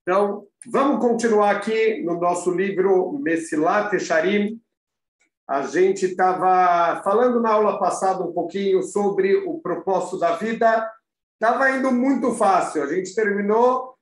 Então, vamos continuar aqui no nosso livro Mesilat Yesharim. A gente estava falando na aula passada um pouquinho sobre o propósito da vida. Estava indo muito fácil. A gente terminou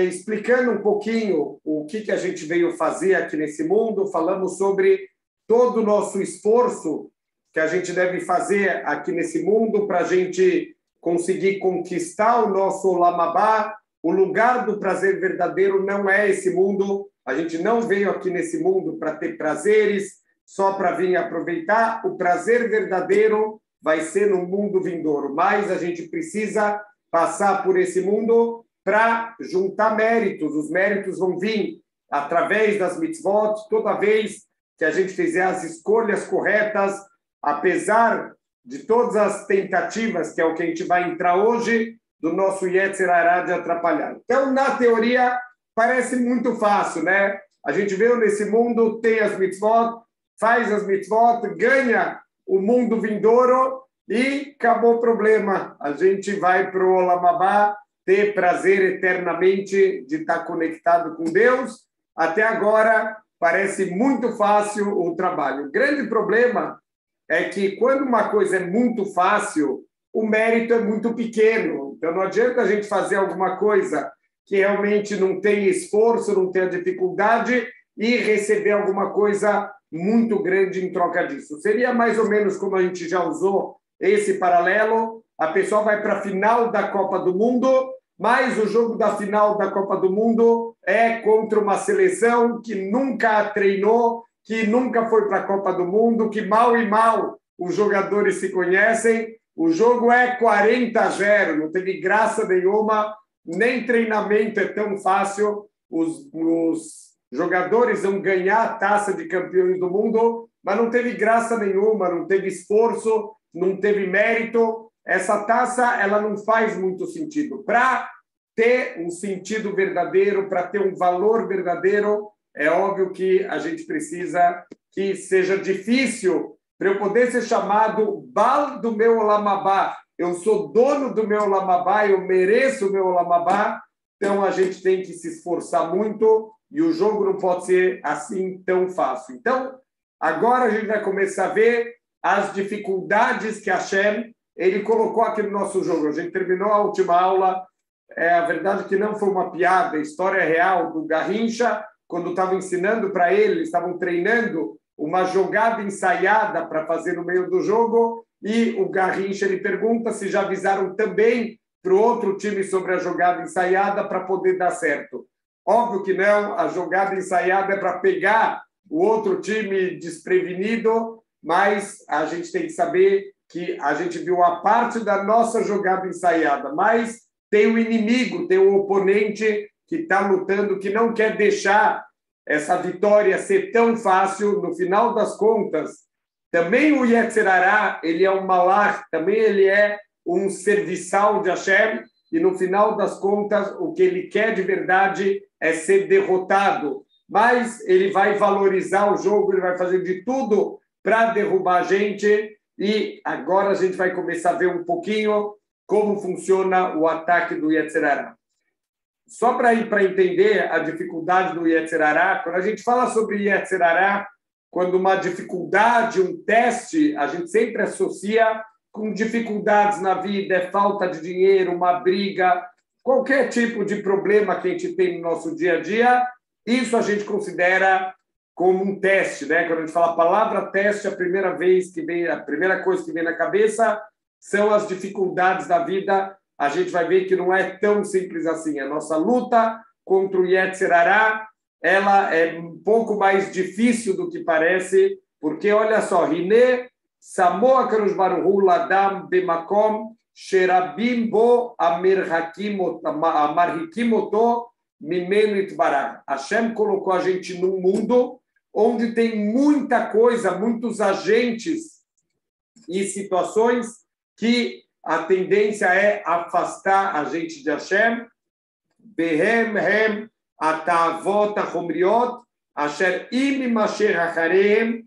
explicando um pouquinho o que a gente veio fazer aqui nesse mundo. Falamos sobre todo o nosso esforço que a gente deve fazer aqui nesse mundo para a gente conseguir conquistar o nosso Olam Haba. O lugar do prazer verdadeiro não é esse mundo. A gente não veio aqui nesse mundo para ter prazeres, só para vir aproveitar. O prazer verdadeiro vai ser no mundo vindouro. Mas a gente precisa passar por esse mundo para juntar méritos. Os méritos vão vir através das mitzvot. Toda vez que a gente fizer as escolhas corretas, apesar de todas as tentativas, que é o que a gente vai entrar hoje, do nosso Yetzer Hará de atrapalhar. Então, na teoria, parece muito fácil, né? A gente veio nesse mundo, tem as mitzvot, faz as mitzvot, ganha o mundo vindouro e acabou o problema. A gente vai para o Olam Haba ter prazer eternamente de estar conectado com Deus. Até agora, parece muito fácil o trabalho. O grande problema é que quando uma coisa é muito fácil, o mérito é muito pequeno. Então, não adianta a gente fazer alguma coisa que realmente não tem esforço, não tem dificuldade e receber alguma coisa muito grande em troca disso. Seria mais ou menos como a gente já usou esse paralelo. A pessoa vai para a final da Copa do Mundo, mas o jogo da final da Copa do Mundo é contra uma seleção que nunca treinou, que nunca foi para a Copa do Mundo, que mal e mal os jogadores se conhecem. O jogo é 40-0, não teve graça nenhuma, nem treinamento é tão fácil. Os jogadores vão ganhar a taça de campeões do mundo, mas não teve graça nenhuma, não teve esforço, não teve mérito. Essa taça ela não faz muito sentido. Para ter um sentido verdadeiro, para ter um valor verdadeiro, é óbvio que a gente precisa que seja difícil. Para eu poder ser chamado Bal do meu Olam Haba, eu sou dono do meu Olam Haba, eu mereço o meu Olam Haba, então a gente tem que se esforçar muito e o jogo não pode ser assim tão fácil. Então, agora a gente vai começar a ver as dificuldades que a Hashem ele colocou aqui no nosso jogo. A gente terminou a última aula, a verdade que não foi uma piada, a história real do Garrincha, quando estava ensinando para ele, eles estavam treinando uma jogada ensaiada para fazer no meio do jogo, e o Garrincha ele pergunta se já avisaram também para o outro time sobre a jogada ensaiada para poder dar certo. Óbvio que não, a jogada ensaiada é para pegar o outro time desprevenido, mas a gente tem que saber que a gente viu a parte da nossa jogada ensaiada, mas tem o inimigo, tem o oponente que está lutando, que não quer deixar essa vitória ser tão fácil. No final das contas, também o Yetzer Hará, ele é um malach, também ele é um serviçal de Hashem, e no final das contas, o que ele quer de verdade é ser derrotado. Mas ele vai valorizar o jogo, ele vai fazer de tudo para derrubar a gente, e agora a gente vai começar a ver um pouquinho como funciona o ataque do Yetzer Hará. Só para entender a dificuldade do Yetzer Hará, quando a gente fala sobre Yetzer Hará, quando uma dificuldade, um teste, a gente sempre associa com dificuldades na vida, é falta de dinheiro, uma briga, qualquer tipo de problema que a gente tem no nosso dia a dia, isso a gente considera como um teste, né? Quando a gente fala a palavra teste, a primeira coisa que vem na cabeça são as dificuldades da vida. A gente vai ver que não é tão simples assim. A nossa luta contra o Yetzer Hará, ela é um pouco mais difícil do que parece, porque, olha só, Hine Samoa Kadosh Baruch Hu Ladam Bemakom Sherabim Bo Amarhikim Oto Mimenu Itbarach. Hashem colocou a gente num mundo onde tem muita coisa, muitos agentes e situações que a tendência é afastar a gente de Hashem. Behem hem atavot achomriot asher im masher acharehem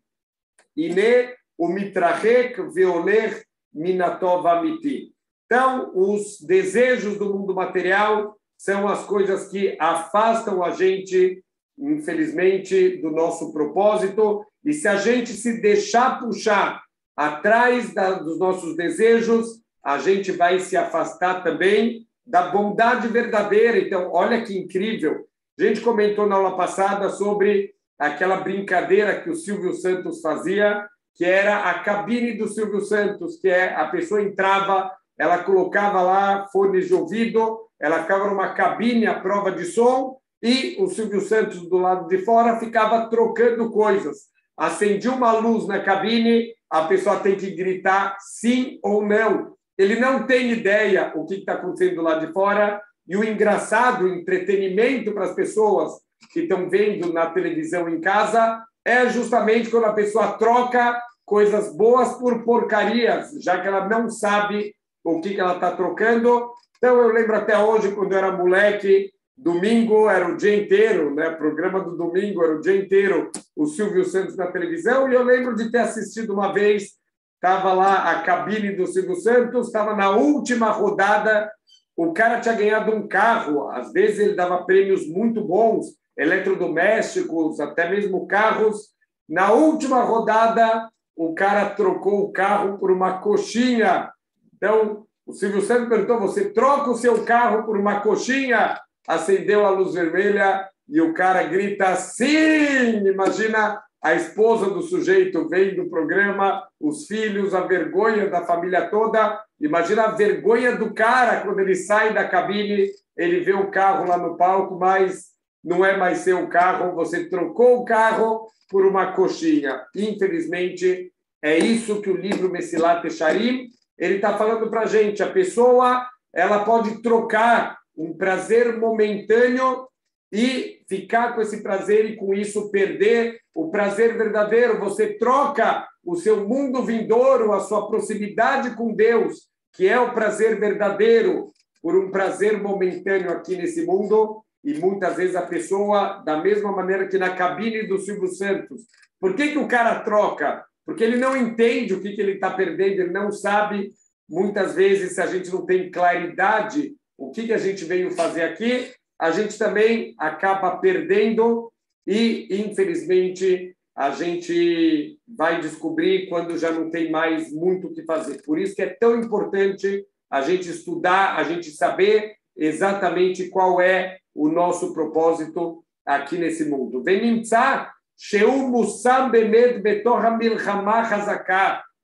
ine umitrachek veolech minatov amiti. Então, os desejos do mundo material são as coisas que afastam a gente, infelizmente, do nosso propósito. E se a gente se deixar puxar atrás dos nossos desejos, a gente vai se afastar também da bondade verdadeira. Então, olha que incrível. A gente comentou na aula passada sobre aquela brincadeira que o Silvio Santos fazia, que era a cabine do Silvio Santos, que é a pessoa entrava, ela colocava lá fones de ouvido, ela ficava numa cabine à prova de som e o Silvio Santos do lado de fora ficava trocando coisas. Acendia uma luz na cabine, a pessoa tem que gritar sim ou não. Ele não tem ideia o que está acontecendo lá de fora. E o engraçado, o entretenimento para as pessoas que estão vendo na televisão em casa é justamente quando a pessoa troca coisas boas por porcarias, já que ela não sabe o que ela está trocando. Então, eu lembro até hoje, quando eu era moleque, domingo era o dia inteiro, né? O programa do domingo era o dia inteiro, o Silvio Santos na televisão, e eu lembro de ter assistido uma vez, estava lá a cabine do Silvio Santos, estava na última rodada, o cara tinha ganhado um carro, às vezes ele dava prêmios muito bons, eletrodomésticos, até mesmo carros. Na última rodada, o cara trocou o carro por uma coxinha. Então, o Silvio Santos perguntou, você troca o seu carro por uma coxinha? Acendeu a luz vermelha e o cara grita, sim! Imagina a esposa do sujeito vendo o programa, os filhos, a vergonha da família toda. Imagina a vergonha do cara quando ele sai da cabine, ele vê o carro lá no palco, mas não é mais seu carro, você trocou o carro por uma coxinha. Infelizmente, é isso que o livro Mesilat Yesharim, ele está falando para a gente. A pessoa ela pode trocar um prazer momentâneo e ficar com esse prazer e, com isso, perder o prazer verdadeiro. Você troca o seu mundo vindouro, a sua proximidade com Deus, que é o prazer verdadeiro, por um prazer momentâneo aqui nesse mundo. E muitas vezes a pessoa, da mesma maneira que na cabine do Silvio Santos. Por que o cara troca? Porque ele não entende o que ele está perdendo, ele não sabe. Muitas vezes, se a gente não tem claridade o que a gente veio fazer aqui, a gente também acaba perdendo e, infelizmente, a gente vai descobrir quando já não tem mais muito o que fazer. Por isso que é tão importante a gente estudar, a gente saber exatamente qual é o nosso propósito aqui nesse mundo.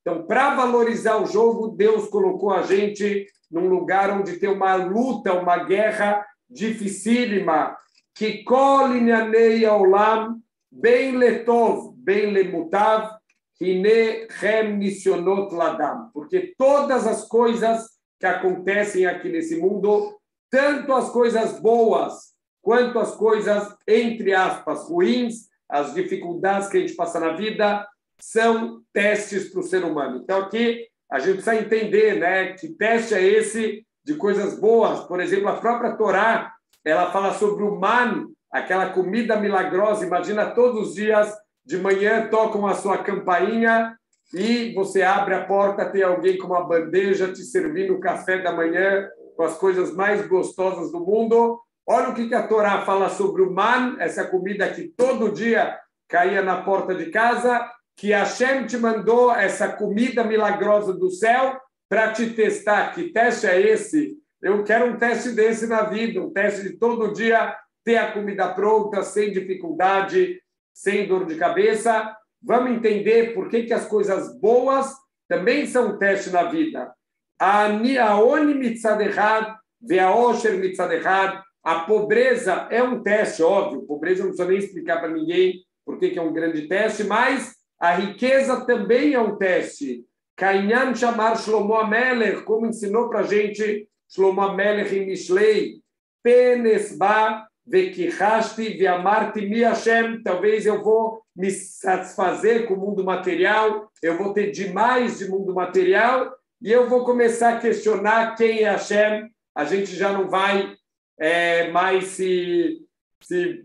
Então, para valorizar o jogo, Deus colocou a gente num lugar onde tem uma luta, uma guerra dificílima, que kolinyanei olam bem letov, bem lemutav, hine chem nisionot ladam. Porque todas as coisas que acontecem aqui nesse mundo, tanto as coisas boas quanto as coisas, entre aspas, ruins, as dificuldades que a gente passa na vida, são testes para o ser humano. Então, aqui, a gente precisa entender, né, que teste é esse de coisas boas. Por exemplo, a própria Torá, ela fala sobre o man, aquela comida milagrosa. Imagina, todos os dias, de manhã, tocam a sua campainha e você abre a porta, tem alguém com uma bandeja te servindo o café da manhã com as coisas mais gostosas do mundo. Olha o que a Torá fala sobre o man, essa comida que todo dia caía na porta de casa, que Hashem te mandou essa comida milagrosa do céu para te testar. Que teste é esse? Eu quero um teste desse na vida, um teste de todo dia ter a comida pronta, sem dificuldade, sem dor de cabeça. Vamos entender por que as coisas boas também são um teste na vida. Aoni mitzad echad, ve'aosher mitzad echad. A pobreza é um teste, óbvio. Pobreza não precisa nem explicar para ninguém por que é um grande teste, mas a riqueza também é um teste. Kainyan chamar Shlomo Amelech, como ensinou para a gente Shlomo Amelech em Mishlei. Penesba vekihashti veamarti mi Hashem. Talvez eu vou me satisfazer com o mundo material, eu vou ter demais de mundo material e eu vou começar a questionar quem é Hashem. A gente já não vai mais se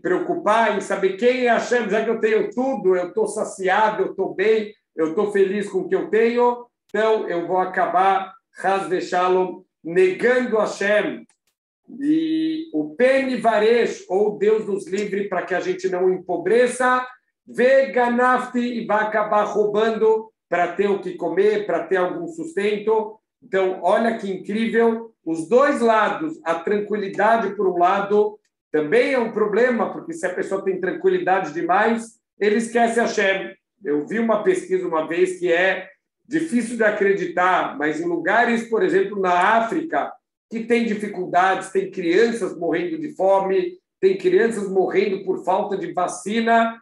preocupar em saber quem é Hashem, já que eu tenho tudo, eu estou saciado, eu estou bem, eu estou feliz com o que eu tenho, então eu vou acabar, Chas v'Shalom, negando Hashem. E o Pen Varesh, ou Deus nos livre para que a gente não empobreça, Veganafti, e vai acabar roubando para ter o que comer, para ter algum sustento. Então, olha que incrível, os dois lados, a tranquilidade por um lado, também é um problema, porque se a pessoa tem tranquilidade demais, ele esquece Hashem. Eu vi uma pesquisa uma vez que é difícil de acreditar, mas em lugares, por exemplo, na África, que tem dificuldades, tem crianças morrendo de fome, tem crianças morrendo por falta de vacina,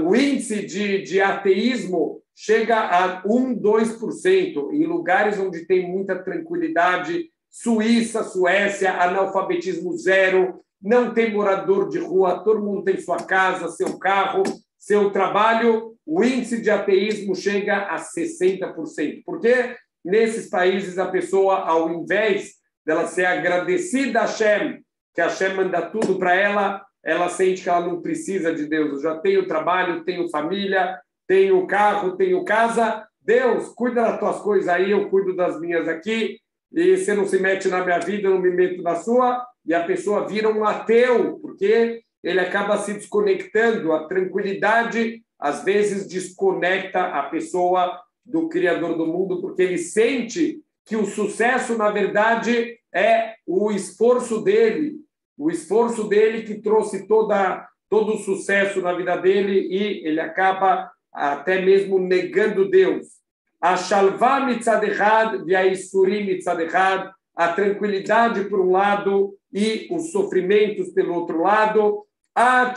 o índice de ateísmo chega a 1, 2%, em lugares onde tem muita tranquilidade, Suíça, Suécia, analfabetismo zero, não tem morador de rua, todo mundo tem sua casa, seu carro, seu trabalho, o índice de ateísmo chega a 60%. Porque nesses países a pessoa, ao invés dela ser agradecida a Hashem, que Hashem manda tudo para ela, ela sente que ela não precisa de Deus. Eu já tenho trabalho, tenho família, tenho carro, tenho casa. Deus, cuida das tuas coisas aí, eu cuido das minhas aqui. E você não se mete na minha vida, eu não me meto na sua. E a pessoa vira um ateu, porque ele acaba se desconectando. A tranquilidade, às vezes, desconecta a pessoa do Criador do mundo, porque ele sente que o sucesso, na verdade, é o esforço dele que trouxe todo o sucesso na vida dele, e ele acaba até mesmo negando Deus. A shalva mitzad echad v'aisurim mitzad echad, a tranquilidade por um lado e os sofrimentos pelo outro lado, até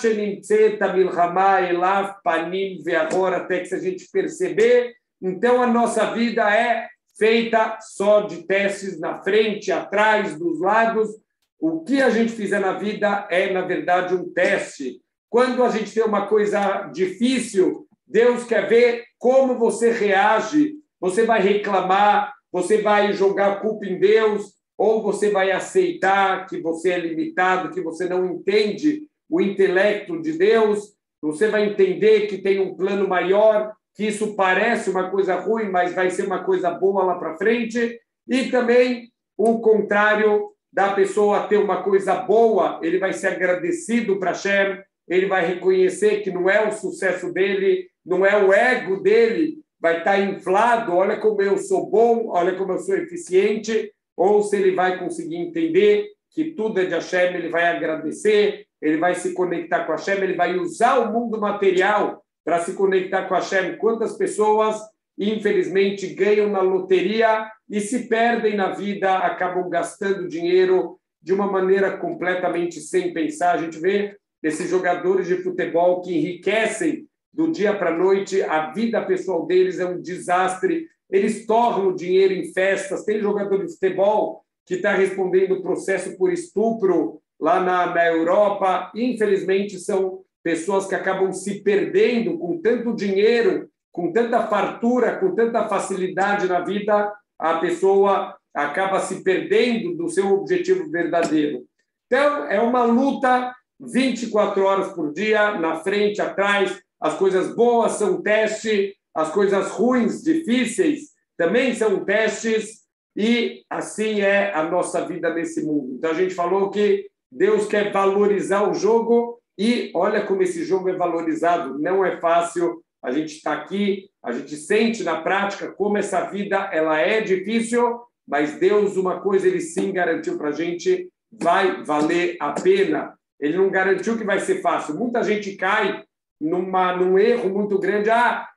que se a gente perceber, então a nossa vida é feita só de testes na frente, atrás, dos lados. O que a gente fizer na vida é, na verdade, um teste. Quando a gente tem uma coisa difícil, Deus quer ver como você reage. Você vai reclamar, você vai jogar a culpa em Deus, ou você vai aceitar que você é limitado, que você não entende o intelecto de Deus, você vai entender que tem um plano maior, que isso parece uma coisa ruim, mas vai ser uma coisa boa lá para frente, e também o contrário da pessoa ter uma coisa boa, ele vai ser agradecido para Hashem, ele vai reconhecer que não é o sucesso dele, não é o ego dele, vai estar inflado, olha como eu sou bom, olha como eu sou eficiente, ou se ele vai conseguir entender que tudo é de Hashem, ele vai agradecer, ele vai se conectar com Hashem, ele vai usar o mundo material para se conectar com Hashem. Quantas pessoas, infelizmente, ganham na loteria e se perdem na vida, acabam gastando dinheiro de uma maneira completamente sem pensar. A gente vê esses jogadores de futebol que enriquecem do dia para a noite, a vida pessoal deles é um desastre, eles torram o dinheiro em festas. Tem jogador de futebol que está respondendo processo por estupro lá na Europa. Infelizmente, são pessoas que acabam se perdendo com tanto dinheiro, com tanta fartura, com tanta facilidade na vida, a pessoa acaba se perdendo do seu objetivo verdadeiro. Então, é uma luta 24 horas por dia, na frente, atrás. As coisas boas são teste, as coisas ruins, difíceis, também são testes, e assim é a nossa vida nesse mundo. Então, a gente falou que Deus quer valorizar o jogo, e olha como esse jogo é valorizado. Não é fácil, a gente está aqui, a gente sente na prática como essa vida ela é difícil, mas Deus, uma coisa, Ele sim garantiu para a gente, vai valer a pena. Ele não garantiu que vai ser fácil. Muita gente cai num erro muito grande.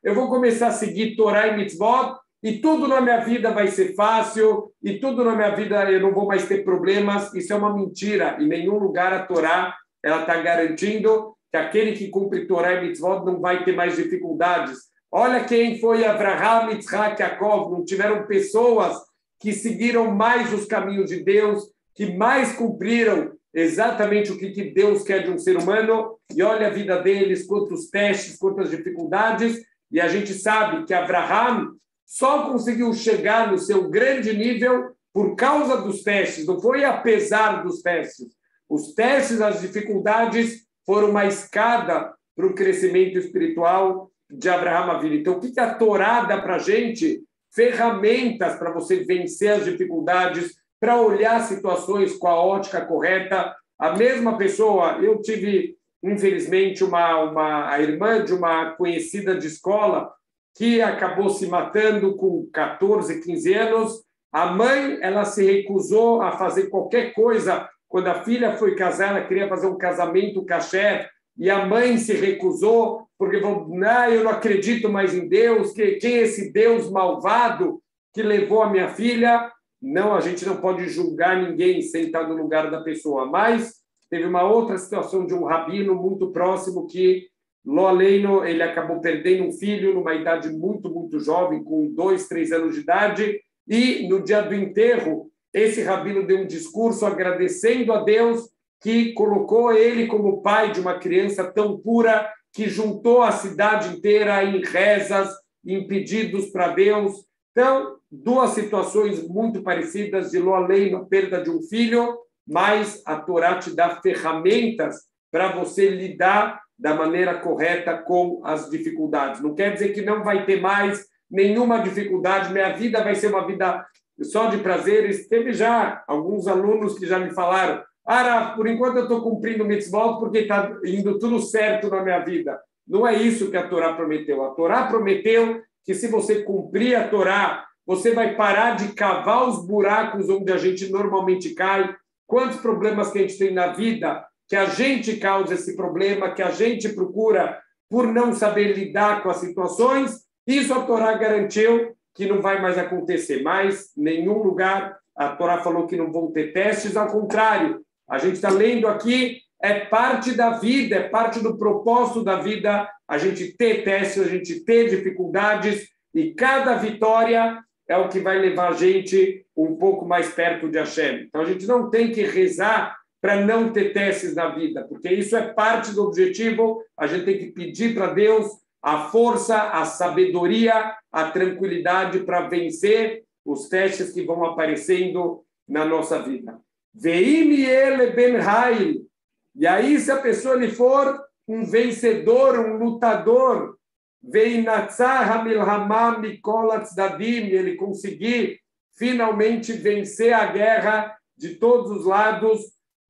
Eu vou começar a seguir Torá e Mitzvot e tudo na minha vida vai ser fácil e tudo na minha vida eu não vou mais ter problemas. Isso é uma mentira. Em nenhum lugar a Torá está garantindo que aquele que cumpre Torá e Mitzvot não vai ter mais dificuldades. Olha quem foi Abraham, Yitzhak, Yaakov. Não tiveram pessoas que seguiram mais os caminhos de Deus, que mais cumpriram exatamente o que Deus quer de um ser humano, e olha a vida deles, quantos testes, quantas dificuldades, e a gente sabe que Abraham só conseguiu chegar no seu grande nível por causa dos testes, não foi apesar dos testes. Os testes, as dificuldades foram uma escada para o crescimento espiritual de Abraham Avinu. Então, o que a Torá dá para a gente? Ferramentas para você vencer as dificuldades, para olhar situações com a ótica correta. A mesma pessoa, eu tive, infelizmente, a irmã de uma conhecida de escola que acabou se matando com 14, 15 anos. A mãe, ela se recusou a fazer qualquer coisa. Quando a filha foi casar, ela queria fazer um casamento kasher, e a mãe se recusou, porque falou, não, eu não acredito mais em Deus, quem é esse Deus malvado que levou a minha filha? Não, a gente não pode julgar ninguém sem estar no lugar da pessoa. Mas teve uma outra situação de um rabino muito próximo que, lo aleino, ele acabou perdendo um filho numa idade muito, muito jovem, com 2, 3 anos de idade, e no dia do enterro, esse rabino deu um discurso agradecendo a Deus que colocou ele como pai de uma criança tão pura, que juntou a cidade inteira em rezas, em pedidos para Deus. Então, duas situações muito parecidas de lo aleino, a perda de um filho, mas a Torá te dá ferramentas para você lidar da maneira correta com as dificuldades. Não quer dizer que não vai ter mais nenhuma dificuldade, minha vida vai ser uma vida só de prazeres. Teve já alguns alunos que já me falaram, Rav, por enquanto eu estou cumprindo mitzvot porque está indo tudo certo na minha vida. Não é isso que a Torá prometeu. A Torá prometeu que se você cumprir a Torá, você vai parar de cavar os buracos onde a gente normalmente cai. Quantos problemas que a gente tem na vida, que a gente causa esse problema, que a gente procura por não saber lidar com as situações, isso a Torá garantiu que não vai mais acontecer mais em nenhum lugar. A Torá falou que não vão ter testes, ao contrário. A gente está lendo aqui, é parte da vida, é parte do propósito da vida, a gente ter testes, a gente ter dificuldades, e cada vitória é o que vai levar a gente um pouco mais perto de Hashem. Então, a gente não tem que rezar para não ter testes na vida, porque isso é parte do objetivo. A gente tem que pedir para Deus a força, a sabedoria, a tranquilidade para vencer os testes que vão aparecendo na nossa vida. Veim ele ben Hail. E aí, se a pessoa ele for um vencedor, um lutador, veinatzah milhamah mikol tzdadim, ele conseguir finalmente vencer a guerra de todos os lados,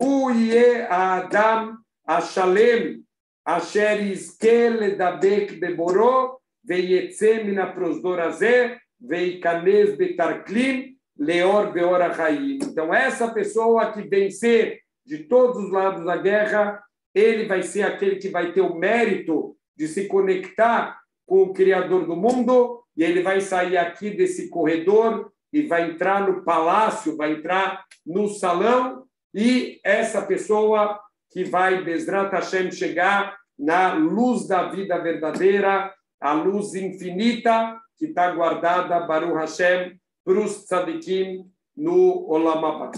uye adam ashalem asher yizke ledabek beboró veyetze min haprosdor hazeh veikanez betarklim leor beor hachaim. Então, essa pessoa que vencer de todos os lados da guerra, ele vai ser aquele que vai ter o mérito de se conectar com o Criador do mundo, e ele vai sair aqui desse corredor e vai entrar no palácio, vai entrar no salão, e essa pessoa que vai, Bezrat Hashem, chegar na luz da vida verdadeira, a luz infinita que está guardada, Baruch Hashem, para os tzadikim no Olam Haba.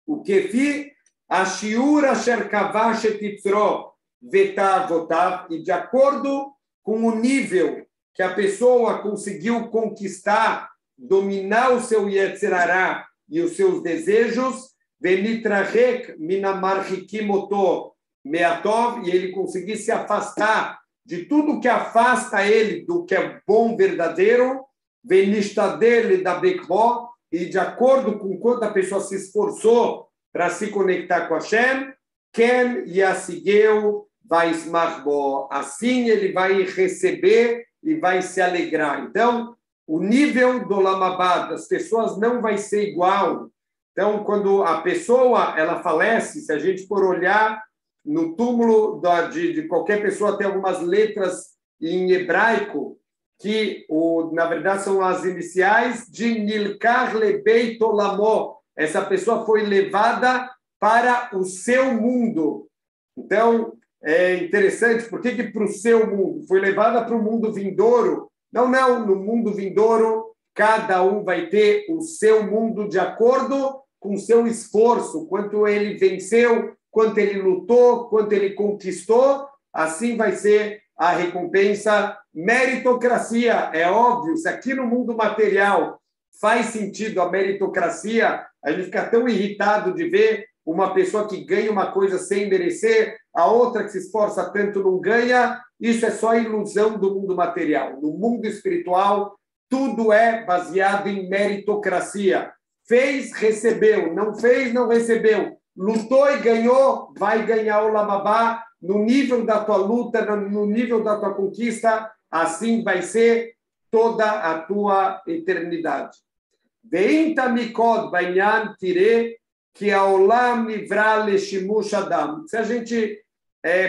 O kefi ashiur asher kavash et yitzro vetav votav, e de acordo com o nível que a pessoa conseguiu conquistar, dominar o seu Yetzer Hará e os seus desejos, venitrarek minamarchikim oto meatov, e ele conseguir se afastar de tudo que afasta ele do que é bom, verdadeiro, venistadele da bekbo, e de acordo com quanto a pessoa se esforçou para se conectar com Hashem, ken yasigeu vaismach bo, assim ele vai receber e vai se alegrar. Então, o nível do Olam Haba das pessoas não vai ser igual. Então, quando a pessoa ela falece, se a gente for olhar no túmulo de qualquer pessoa, tem algumas letras em hebraico que, na verdade, são as iniciais de Nilkar Lebeit Olamo. Essa pessoa foi levada para o seu mundo. Então, é interessante, por que para o seu mundo? Foi levada para o mundo vindouro. Não, no mundo vindouro, cada um vai ter o seu mundo de acordo com o seu esforço, quanto ele venceu, quanto ele lutou, quanto ele conquistou, assim vai ser a recompensa. Meritocracia, é óbvio, se aqui no mundo material faz sentido a meritocracia, a gente fica tão irritado de ver uma pessoa que ganha uma coisa sem merecer, a outra que se esforça tanto não ganha. Isso é só ilusão do mundo material. No mundo espiritual, tudo é baseado em meritocracia. Fez, recebeu. Não fez, não recebeu. Lutou e ganhou, vai ganhar o Lamabá no nível da tua luta, no nível da tua conquista. Assim vai ser toda a tua eternidade. Ve'inta mikod bainyan tire que aolam nivra leshimush adam. Se a gente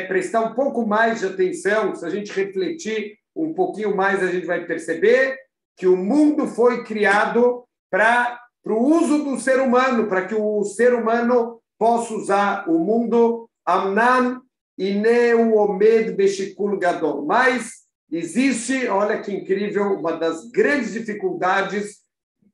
prestar um pouco mais de atenção, se a gente refletir um pouquinho mais, a gente vai perceber que o mundo foi criado para o uso do ser humano, para que o ser humano possa usar o mundo. Amnan ineu omed beshikul gadol. Mas existe, olha que incrível, uma das grandes dificuldades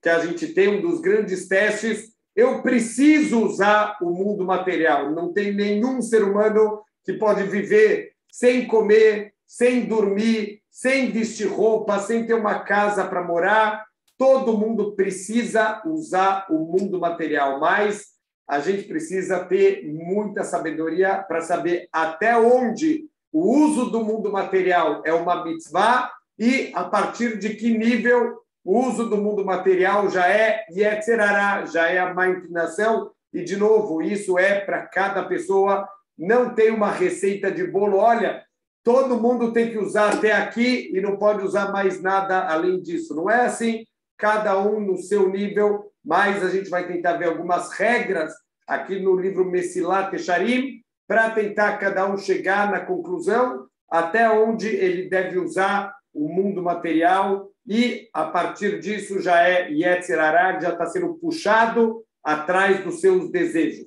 que a gente tem, um dos grandes testes. Eu preciso usar o mundo material. Não tem nenhum ser humano que pode viver sem comer, sem dormir, sem vestir roupa, sem ter uma casa para morar. Todo mundo precisa usar o mundo material, mas a gente precisa ter muita sabedoria para saber até onde o uso do mundo material é uma mitzvah e a partir de que nível o uso do mundo material já é Yetzer Hará, já é a má inclinação. E, de novo, isso é para cada pessoa. Não tem uma receita de bolo. Olha, todo mundo tem que usar até aqui e não pode usar mais nada além disso. Não é assim, cada um no seu nível, mas a gente vai tentar ver algumas regras aqui no livro Mesilat Yesharim para tentar cada um chegar na conclusão até onde ele deve usar o mundo material e, a partir disso, já é Yetzer Hará, já está sendo puxado atrás dos seus desejos.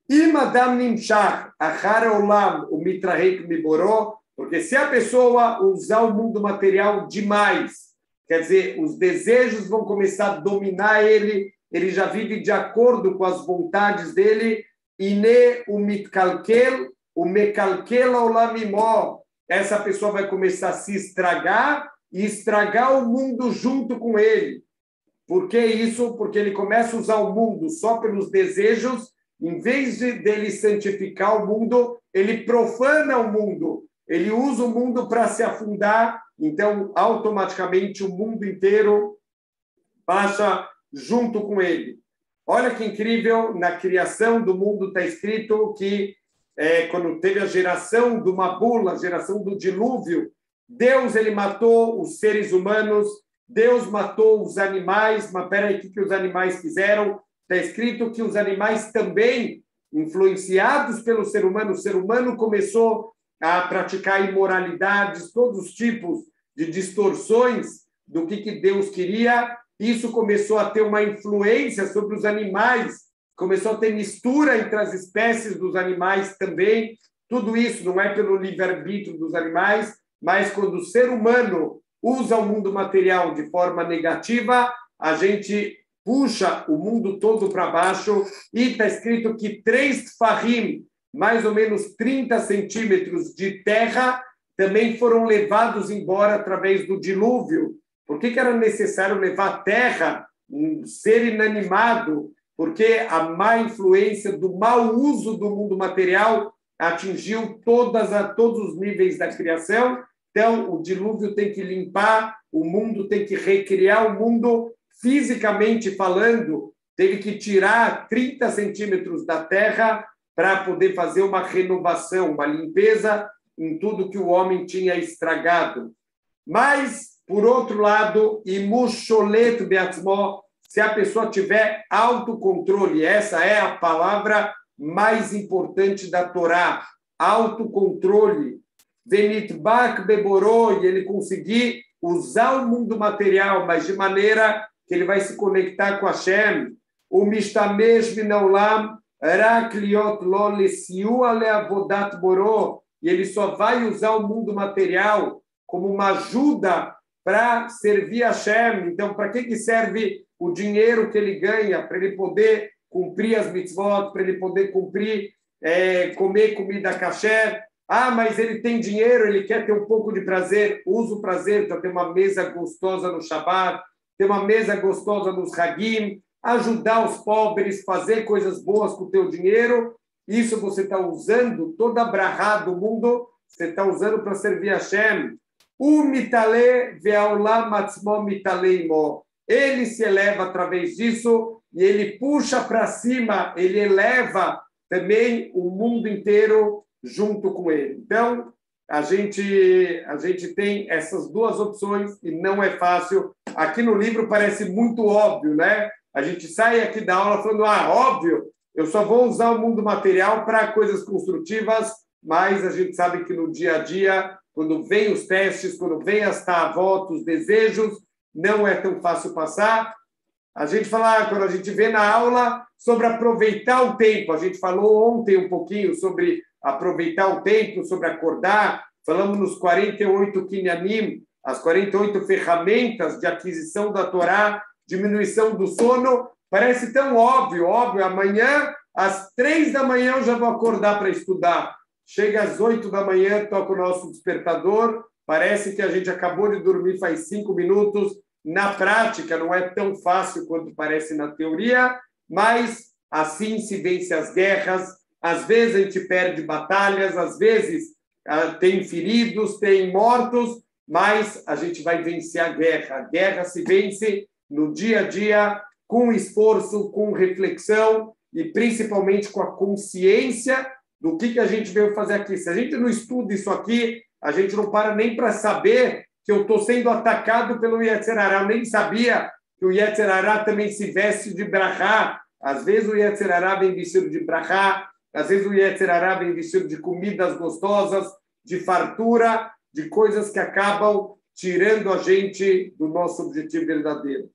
E Madam Nimshach, Achar Olam, o Mitrahek Miboró, porque se a pessoa usar o mundo material demais, quer dizer, os desejos vão começar a dominar ele, ele já vive de acordo com as vontades dele, Ine o Mitkalkel, o Mekalkel Olam Imó, essa pessoa vai começar a se estragar e estragar o mundo junto com ele. Por que isso? Porque ele começa a usar o mundo só pelos desejos, em vez dele santificar o mundo, ele profana o mundo, ele usa o mundo para se afundar, então automaticamente o mundo inteiro passa junto com ele. Olha que incrível, na criação do mundo está escrito que quando teve a geração do Mabul, a geração do dilúvio, Deus ele matou os seres humanos, Deus matou os animais, mas peraí, o que os animais fizeram? Está escrito que os animais também, influenciados pelo ser humano, o ser humano começou a praticar imoralidades, todos os tipos de distorções do que Deus queria. Isso começou a ter uma influência sobre os animais, começou a ter mistura entre as espécies dos animais também. Tudo isso não é pelo livre-arbítrio dos animais, mas quando o ser humano usa o mundo material de forma negativa, a gente puxa o mundo todo para baixo. E está escrito que 3 tfahim, mais ou menos 30 centímetros de terra, também foram levados embora através do dilúvio. Por que era necessário levar terra, um ser inanimado? Porque a má influência do mau uso do mundo material atingiu todos os níveis da criação. Então, o dilúvio tem que limpar o mundo, tem que recriar o mundo fisicamente falando, teve que tirar 30 centímetros da terra para poder fazer uma renovação, uma limpeza em tudo que o homem tinha estragado. Mas, por outro lado, imusholet beatzmo, se a pessoa tiver autocontrole, essa é a palavra mais importante da Torá, autocontrole, venitbak beboró, e ele conseguir usar o mundo material, mas de maneira que ele vai se conectar com Hashem, o mishtamesh minaolam rak liot lo lesiua leavodat boró, e ele só vai usar o mundo material como uma ajuda para servir a Hashem. Então, para que serve o dinheiro que ele ganha? Para ele poder cumprir as mitzvot, para ele poder cumprir, comer comida kasher. Ah, mas ele tem dinheiro, ele quer ter um pouco de prazer. Usa o prazer para ter uma mesa gostosa no Shabbat, ter uma mesa gostosa nos Hagim, ajudar os pobres, fazer coisas boas com o teu dinheiro. Isso você está usando, toda a brahá do mundo, você está usando para servir a Hashem. O mitale ve'aulam atzmo mitaleimo. Ele se eleva através disso e ele puxa para cima, ele eleva também o mundo inteiro junto com ele. Então, a gente tem essas duas opções e não é fácil. Aqui no livro parece muito óbvio, né? A gente sai aqui da aula falando, óbvio, eu só vou usar o mundo material para coisas construtivas, mas a gente sabe que no dia a dia, quando vem os testes, quando vem as ta'avot, os desejos, não é tão fácil passar. A gente fala, quando a gente vê na aula, sobre aproveitar o tempo. A gente falou ontem um pouquinho sobre aproveitar o tempo, sobre acordar. Falamos nos 48 kinyanim, as 48 ferramentas de aquisição da Torá, diminuição do sono. Parece tão óbvio. Amanhã, às 3 da manhã, eu já vou acordar para estudar. Chega às 8 da manhã, toca o nosso despertador. Parece que a gente acabou de dormir faz 5 minutos. Na prática, não é tão fácil quanto parece na teoria, mas assim se vence as guerras. Às vezes a gente perde batalhas, às vezes tem feridos, tem mortos, mas a gente vai vencer a guerra. A guerra se vence no dia a dia, com esforço, com reflexão e principalmente com a consciência do que a gente veio fazer aqui. Se a gente não estuda isso aqui, a gente não para nem para saber que eu estou sendo atacado pelo Yetzer Hará. Eu nem sabia que o Yetzer Hará também se veste de brachá. Às vezes o Yetzer Hará vem vestido de brachá, às vezes o Yetzer Hará vem vestido de comidas gostosas, de fartura, de coisas que acabam tirando a gente do nosso objetivo verdadeiro.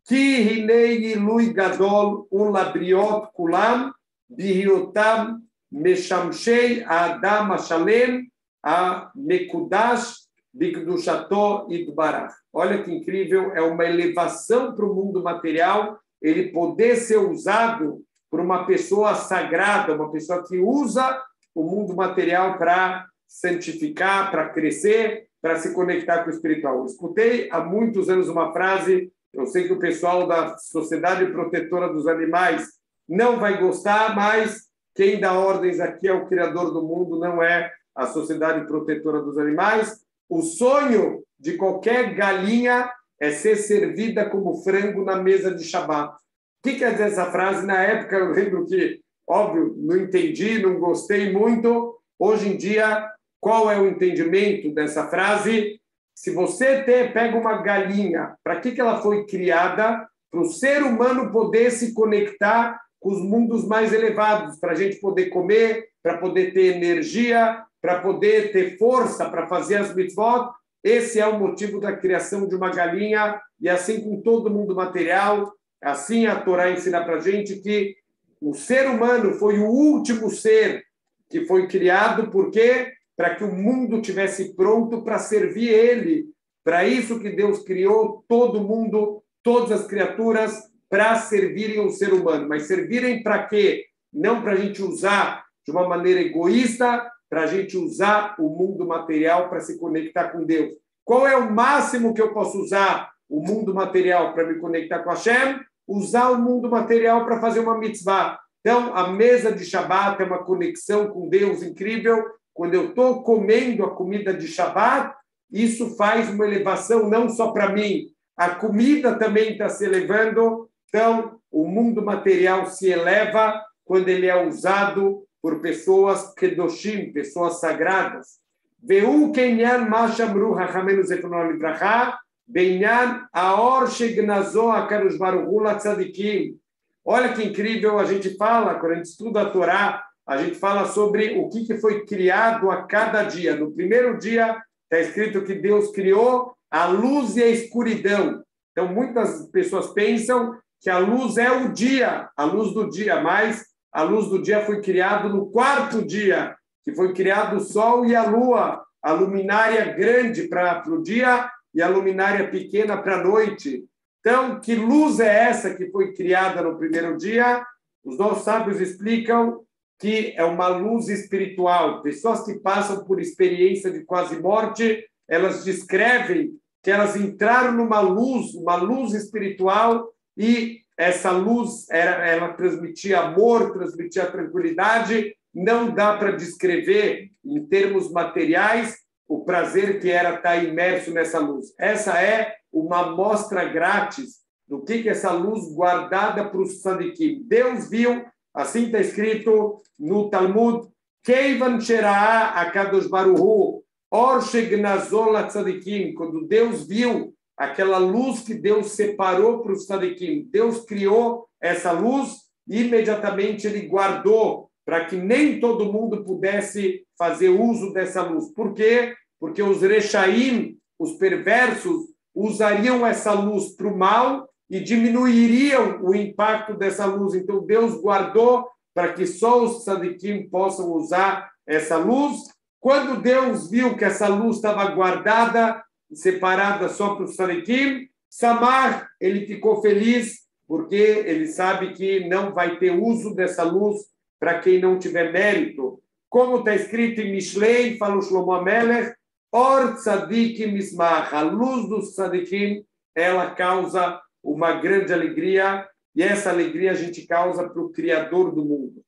Ki hinei ilui gadol labriot kulam bihiotam meshamshei adam hashalem a mekudash bikdushato idbarach. Olha que incrível, é uma elevação para o mundo material, ele poder ser usado por uma pessoa sagrada, uma pessoa que usa o mundo material para santificar, para crescer, para se conectar com o espiritual. Eu escutei há muitos anos uma frase, eu sei que o pessoal da Sociedade Protetora dos Animais não vai gostar, mas quem dá ordens aqui é o Criador do mundo, não é a Sociedade Protetora dos Animais. O sonho de qualquer galinha é ser servida como frango na mesa de Shabat. O que quer dizer essa frase? Na época, eu lembro que, óbvio, não entendi, não gostei muito. Hoje em dia, qual é o entendimento dessa frase? Se você pega uma galinha, para que ela foi criada? Para o ser humano poder se conectar com os mundos mais elevados, para a gente poder comer, para poder ter energia, para poder ter força para fazer as mitzvot. Esse é o motivo da criação de uma galinha, e assim com todo mundo material, assim a Torá ensina para a gente que o ser humano foi o último ser que foi criado, por quê? Para que o mundo tivesse pronto para servir ele. Para isso que Deus criou todo mundo, todas as criaturas, para servirem o ser humano. Mas servirem para quê? Não para a gente usar de uma maneira egoísta, para a gente usar o mundo material para se conectar com Deus. Qual é o máximo que eu posso usar o mundo material para me conectar com Hashem? Usar o mundo material para fazer uma mitzvah. Então, a mesa de Shabbat é uma conexão com Deus incrível. Quando eu estou comendo a comida de Shabbat, isso faz uma elevação não só para mim, a comida também está se elevando. Então, o mundo material se eleva quando ele é usado por pessoas kedoshim, pessoas sagradas. Veu kenyan mashamru hachamenu zefronol libracha, benyan aor shegnazo akadosh baruch hu latzadikim. Olha que incrível, a gente fala, quando a gente estuda a Torá, a gente fala sobre o que foi criado a cada dia. No primeiro dia, está escrito que Deus criou a luz e a escuridão. Então, muitas pessoas pensam que a luz é o dia, a luz do dia, mas a luz do dia foi criada no quarto dia, que foi criado o sol e a lua, a luminária grande para o dia e a luminária pequena para a noite. Então, que luz é essa que foi criada no primeiro dia? Os nossos sábios explicam que é uma luz espiritual. Pessoas que passam por experiência de quase morte, elas descrevem que elas entraram numa luz espiritual, e essa luz ela transmitia amor, transmitia tranquilidade. Não dá para descrever em termos materiais, o prazer que era estar imerso nessa luz. Essa é uma amostra grátis do que é essa luz guardada para os tzadikim. Deus viu, assim está escrito no Talmud, Keivan Shera'a Akadosh Baruch Hu, Or Shegnazol Tzadikim, quando Deus viu aquela luz que Deus separou para os tzadikim, Deus criou essa luz e imediatamente ele guardou para que nem todo mundo pudesse fazer uso dessa luz. Por quê? Porque os rechaim, os perversos, usariam essa luz para o mal e diminuiriam o impacto dessa luz. Então, Deus guardou para que só os tzadikim possam usar essa luz. Quando Deus viu que essa luz estava guardada, separada só para os tzadikim, Samar, ele ficou feliz, porque ele sabe que não vai ter uso dessa luz para quem não tiver mérito. Como está escrito em Mishlei, fala o Shlomo Amelech, Or Tzadik Mismach, a luz dos tzadikim, ela causa uma grande alegria, e essa alegria a gente causa para o Criador do mundo.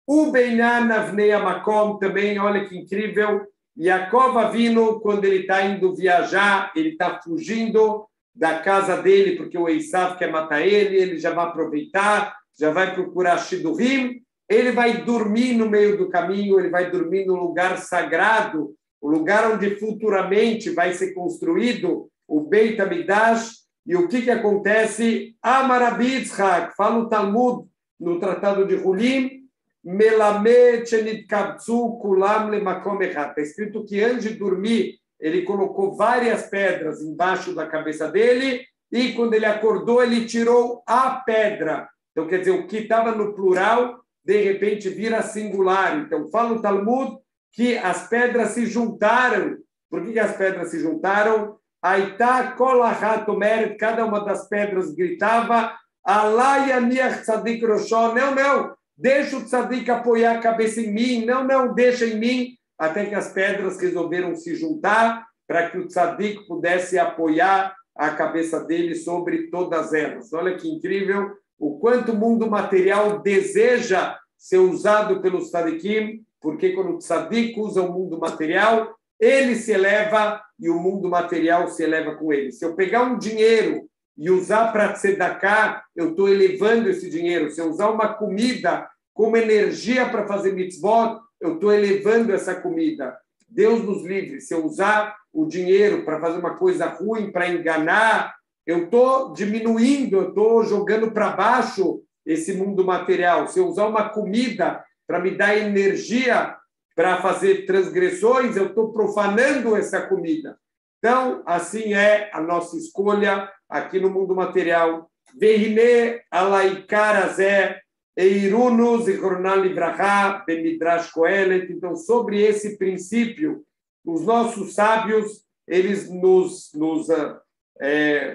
O Beinan Avnei Amakom também, olha que incrível, Yaakov Avinu, quando ele está indo viajar, ele está fugindo da casa dele, porque o Esav quer matar ele, ele já vai aproveitar, já vai procurar Shidduchim, ele vai dormir no meio do caminho, ele vai dormir no lugar sagrado, o lugar onde futuramente vai ser construído o Beit HaMikdash. E o que acontece? Amar Rabi Yitzhak, fala o Talmud, no Tratado de Hulim, Melamed Shenitkabtzu Kulam Lemakom Echad. Está escrito que antes de dormir, ele colocou várias pedras embaixo da cabeça dele, e quando ele acordou, ele tirou a pedra. Então, quer dizer, o que estava no plural, de repente, vira singular. Então, fala o Talmud que as pedras se juntaram. Por que as pedras se juntaram? Aitá kolachat omeret, cada uma das pedras gritava, Alá yaniach tzadik roshó, não, deixa o tzadik apoiar a cabeça em mim, não, deixa em mim, até que as pedras resolveram se juntar para que o tzadik pudesse apoiar a cabeça dele sobre todas elas. Olha que incrível o quanto o mundo material deseja ser usado pelos tzadikim, porque quando o tzadik usa o mundo material, ele se eleva e o mundo material se eleva com ele. Se eu pegar um dinheiro e usar para tzedakah, eu estou elevando esse dinheiro. Se eu usar uma comida como energia para fazer mitzvot, eu estou elevando essa comida. Deus nos livre. Se eu usar o dinheiro para fazer uma coisa ruim, para enganar, eu estou diminuindo, eu estou jogando para baixo esse mundo material. Se eu usar uma comida para me dar energia para fazer transgressões, eu estou profanando essa comida. Então, assim é a nossa escolha aqui no mundo material. Ve'hine alaikar azeh eirunu zichronan libracha bemidrash Kohelet. Então, sobre esse princípio, os nossos sábios, eles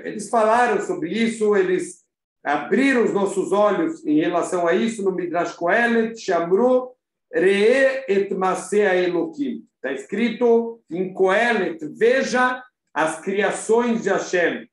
eles falaram sobre isso, eles abriram os nossos olhos em relação a isso no Midrash Kohelet, Shamru Re'e et Masea Elokim. Está escrito em Kohelet, veja as criações de Hashem.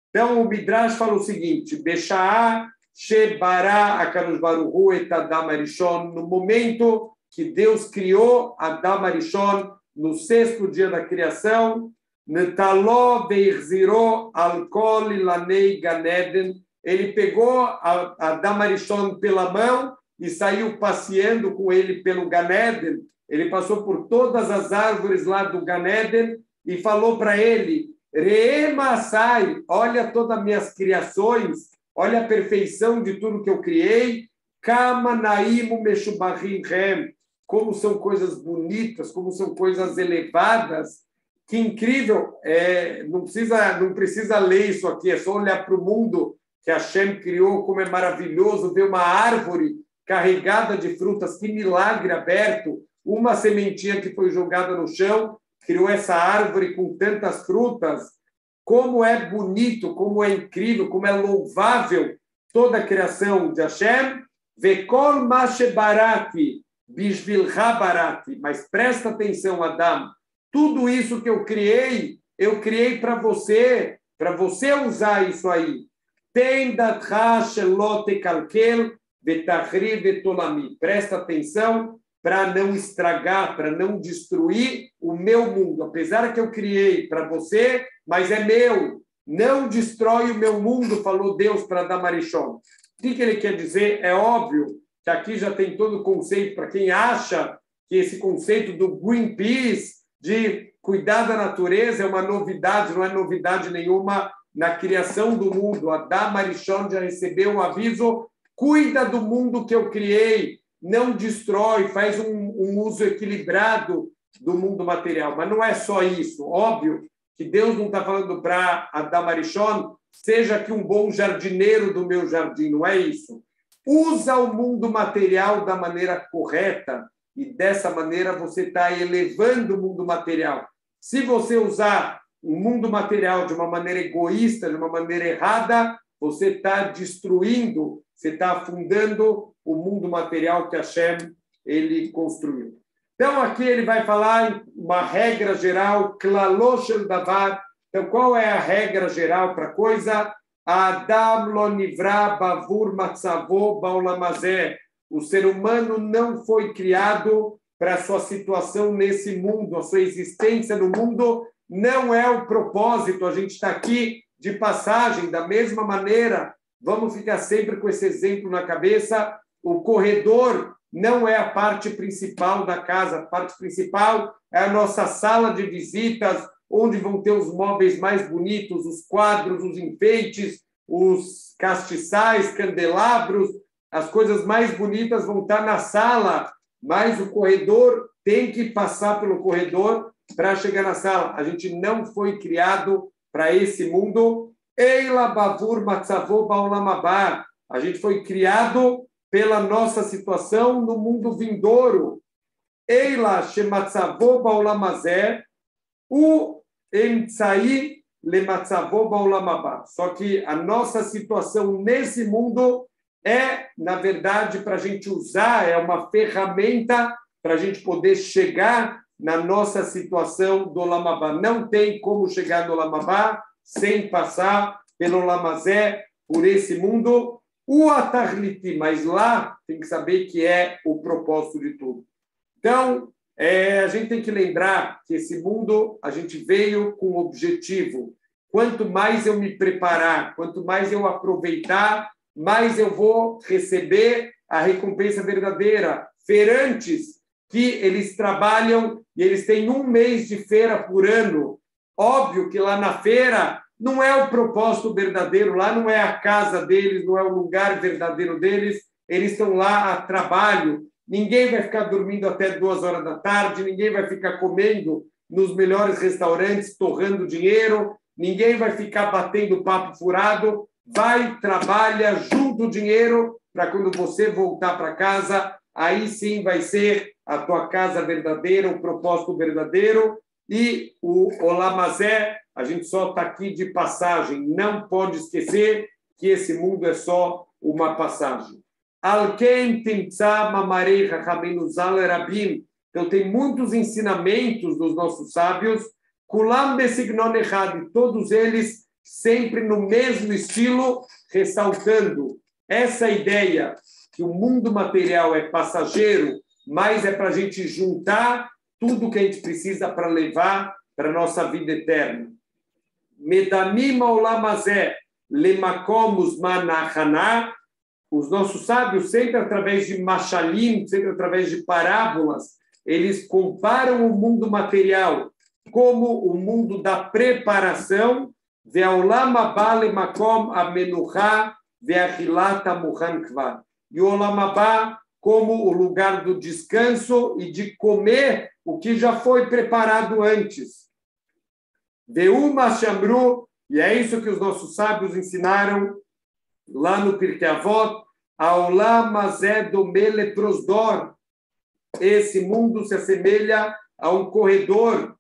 Então, o Midrash fala o seguinte, Besha'a Shebara Akadosh Baruch Hu et Adam Arishon, no momento que Deus criou Adam Arishon, no 6º dia da criação, Netalo Ve'chziro al kol ilanei Gan Eden, ele pegou Adam Arishon pela mão e saiu passeando com ele pelo Gan Eden. Ele passou por todas as árvores lá do Gan Eden e falou para ele, Re'e Masai, olha todas as minhas criações, olha a perfeição de tudo que eu criei, Kama Naimu Meshubahim Hem, como são coisas bonitas, como são coisas elevadas, que incrível, não precisa ler isso aqui, é só olhar para o mundo que Hashem criou, como é maravilhoso ver uma árvore carregada de frutas, que milagre aberto, uma sementinha que foi jogada no chão, criou essa árvore com tantas frutas, como é bonito, como é incrível, como é louvável toda a criação de Hashem, Vekol Mashebarati, Bishvilcha Barati, mas presta atenção, Adam, tudo isso que eu criei para você usar isso aí. Presta atenção, para não estragar, para não destruir o meu mundo. Apesar que eu criei para você, mas é meu. Não destrói o meu mundo, falou Deus para Damarishon. O que ele quer dizer? É óbvio que aqui já tem todo o conceito, para quem acha que esse conceito do Greenpeace, de cuidar da natureza, é uma novidade, não é novidade nenhuma na criação do mundo. A Damarishon já recebeu um aviso: cuida do mundo que eu criei, não destrói, faz um uso equilibrado do mundo material. Mas não é só isso. Óbvio que Deus não está falando para a Damarishon, seja aqui um bom jardineiro do meu jardim, não é isso. Usa o mundo material da maneira correta e dessa maneira você está elevando o mundo material. Se você usar o mundo material de uma maneira egoísta, de uma maneira errada, você está destruindo, você está afundando o mundo material que Hashem ele construiu. Então, aqui ele vai falar uma regra geral, klalosh el davar. Então, qual é a regra geral para a coisa? Adam lo nivra bavur matzavo baulamazé. O ser humano não foi criado para a sua situação nesse mundo, a sua existência no mundo não é o propósito. A gente está aqui de passagem, da mesma maneira. Vamos ficar sempre com esse exemplo na cabeça. O corredor não é a parte principal da casa. A parte principal é a nossa sala de visitas, onde vão ter os móveis mais bonitos, os quadros, os enfeites, os castiçais, candelabros. As coisas mais bonitas vão estar na sala, mas o corredor tem que passar pelo corredor para chegar na sala. A gente não foi criado para esse mundo. Eila bavur matzavo baulamabá. A gente foi criado pela nossa situação no mundo vindouro. Eila shematzavo baulamazé, o emtsai lematzavo baulamabá. Só que a nossa situação nesse mundo é, na verdade, para a gente usar, é uma ferramenta para a gente poder chegar na nossa situação do Olam Haba. Não tem como chegar no Olam Haba sem passar pelo Olam Hazé, por esse mundo. O Atarliti, mas lá tem que saber que é o propósito de tudo. Então, a gente tem que lembrar que esse mundo, a gente veio com um objetivo. Quanto mais eu me preparar, quanto mais eu aproveitar, mais eu vou receber a recompensa verdadeira. Feirantes que eles trabalham e eles têm 1 mês de feira por ano. Óbvio que lá na feira não é o propósito verdadeiro, lá não é a casa deles, não é o lugar verdadeiro deles. Eles estão lá a trabalho. Ninguém vai ficar dormindo até 2 horas da tarde, ninguém vai ficar comendo nos melhores restaurantes, torrando dinheiro, ninguém vai ficar batendo papo furado. Vai, trabalha, junta o dinheiro para quando você voltar para casa, aí sim vai ser a tua casa verdadeira, o propósito verdadeiro. E o Olam Hazé, a gente só está aqui de passagem. Não pode esquecer que esse mundo é só uma passagem. Então, tem muitos ensinamentos dos nossos sábios, Kulam besignon echad, todos eles sempre no mesmo estilo, ressaltando essa ideia que o mundo material é passageiro, mas é para a gente juntar tudo que a gente precisa para levar para a nossa vida eterna. Medamim olam hazé lemakom uzman nachaná. Os nossos sábios, sempre através de machalim, sempre através de parábolas, eles comparam o mundo material como o mundo da preparação, ve'olam haba lemakom amenuchá ve'achilat hamuchan kvar. E o Olam Haba como o lugar do descanso e de comer o que já foi preparado antes. Ve'uma shamru, e é isso que os nossos sábios ensinaram lá no Pirkei Avot, Haolam hazé domeh leprosdor. Esse mundo se assemelha a um corredor.